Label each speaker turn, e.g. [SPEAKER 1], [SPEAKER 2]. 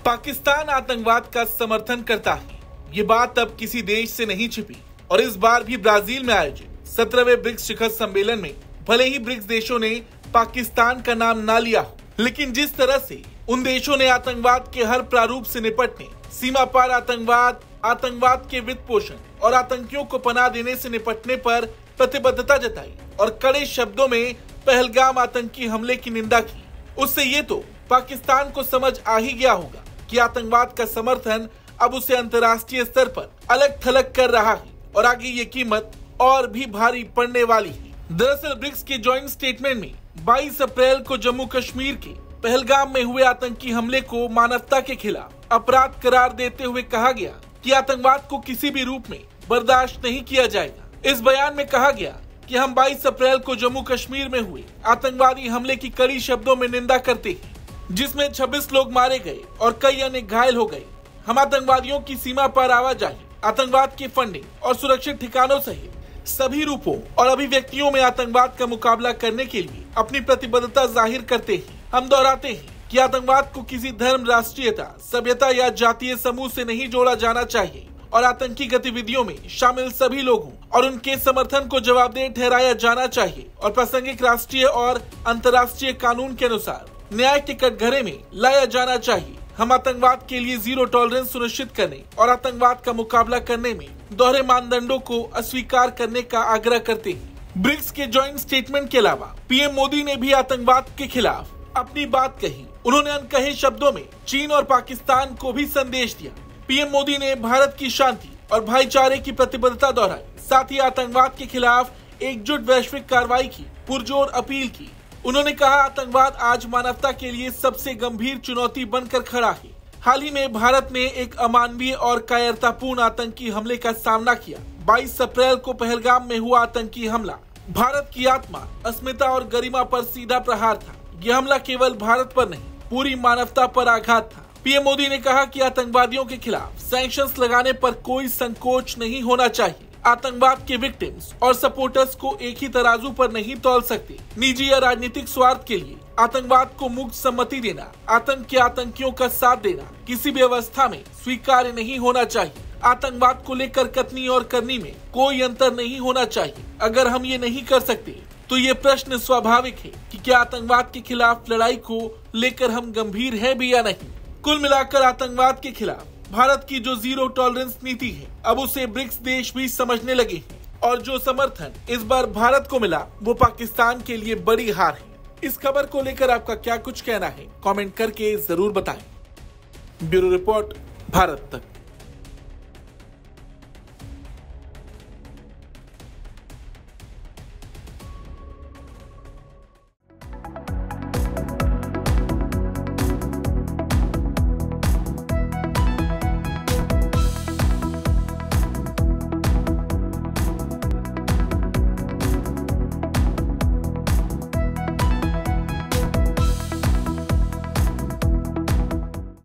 [SPEAKER 1] पाकिस्तान आतंकवाद का समर्थन करता है, ये बात अब किसी देश से नहीं छिपी और इस बार भी ब्राजील में आयोजित 17वें ब्रिक्स शिखर सम्मेलन में भले ही ब्रिक्स देशों ने पाकिस्तान का नाम ना लिया हो, लेकिन जिस तरह से उन देशों ने आतंकवाद के हर प्रारूप से निपटने, सीमा पार आतंकवाद, आतंकवाद के वित्त पोषण और आतंकियों को पनाह देने से निपटने पर प्रतिबद्धता जताई और कड़े शब्दों में पहलगाम आतंकी हमले की निंदा की, उससे ये तो पाकिस्तान को समझ आ ही गया होगा कि आतंकवाद का समर्थन अब उसे अंतर्राष्ट्रीय स्तर पर अलग थलग कर रहा है और आगे ये कीमत और भी भारी पड़ने वाली है। दरअसल ब्रिक्स के जॉइंट स्टेटमेंट में 22 अप्रैल को जम्मू कश्मीर के पहलगाम में हुए आतंकी हमले को मानवता के खिलाफ अपराध करार देते हुए कहा गया कि आतंकवाद को किसी भी रूप में बर्दाश्त नहीं किया जाएगा। इस बयान में कहा गया कि हम 22 अप्रैल को जम्मू कश्मीर में हुए आतंकवादी हमले की कड़ी शब्दों में निंदा करते हैं, जिसमें 26 लोग मारे गए और कई अन्य घायल हो गए। हम आतंकवादियों की सीमा पर आवाजाही, आतंकवाद की फंडिंग और सुरक्षित ठिकानों सहित सभी रूपों और अभिव्यक्तियों में आतंकवाद का मुकाबला करने के लिए अपनी प्रतिबद्धता जाहिर करते हैं। हम दोहराते हैं कि आतंकवाद को किसी धर्म, राष्ट्रीयता, सभ्यता या जातीय समूह से नहीं जोड़ा जाना चाहिए और आतंकी गतिविधियों में शामिल सभी लोगों और उनके समर्थन को जवाबदेह ठहराया जाना चाहिए और प्रासंगिक राष्ट्रीय और अंतर्राष्ट्रीय कानून के अनुसार न्याय के कटघरे में लाया जाना चाहिए। हम आतंकवाद के लिए जीरो टॉलरेंस सुनिश्चित करने और आतंकवाद का मुकाबला करने में दोहरे मानदंडों को अस्वीकार करने का आग्रह करते हैं। ब्रिक्स के जॉइंट स्टेटमेंट के अलावा पीएम मोदी ने भी आतंकवाद के खिलाफ अपनी बात कही। उन्होंने अनकहे शब्दों में चीन और पाकिस्तान को भी संदेश दिया। पीएम मोदी ने भारत की शांति और भाईचारे की प्रतिबद्धता दोहराई, साथ ही आतंकवाद के खिलाफ एकजुट वैश्विक कार्रवाई की पुरजोर अपील की। उन्होंने कहा, आतंकवाद आज मानवता के लिए सबसे गंभीर चुनौती बनकर खड़ा है। हाल ही में भारत ने एक अमानवीय और कायरतापूर्ण आतंकी हमले का सामना किया। 22 अप्रैल को पहलगाम में हुआ आतंकी हमला भारत की आत्मा, अस्मिता और गरिमा पर सीधा प्रहार था। यह हमला केवल भारत पर नहीं, पूरी मानवता पर आघात था। पीएम मोदी ने कहा कि आतंकवादियों के खिलाफ सैंक्शंस लगाने पर कोई संकोच नहीं होना चाहिए। आतंकवाद के विक्टिम्स और सपोर्टर्स को एक ही तराजू पर नहीं तौल सकते। निजी या राजनीतिक स्वार्थ के लिए आतंकवाद को मुक्त सम्मति देना, आतंक के आतंकियों का साथ देना किसी भी अवस्था में स्वीकार्य नहीं होना चाहिए। आतंकवाद को लेकर कथनी और करनी में कोई अंतर नहीं होना चाहिए। अगर हम ये नहीं कर सकते तो ये प्रश्न स्वाभाविक है कि क्या आतंकवाद के खिलाफ लड़ाई को लेकर हम गंभीर हैं भी या नहीं। कुल मिलाकर आतंकवाद के खिलाफ भारत की जो जीरो टॉलरेंस नीति है, अब उसे ब्रिक्स देश भी समझने लगे हैं और जो समर्थन इस बार भारत को मिला वो पाकिस्तान के लिए बड़ी हार है। इस खबर को लेकर आपका क्या कुछ कहना है, कमेंट करके जरूर बताएं। ब्यूरो रिपोर्ट, भारत तक।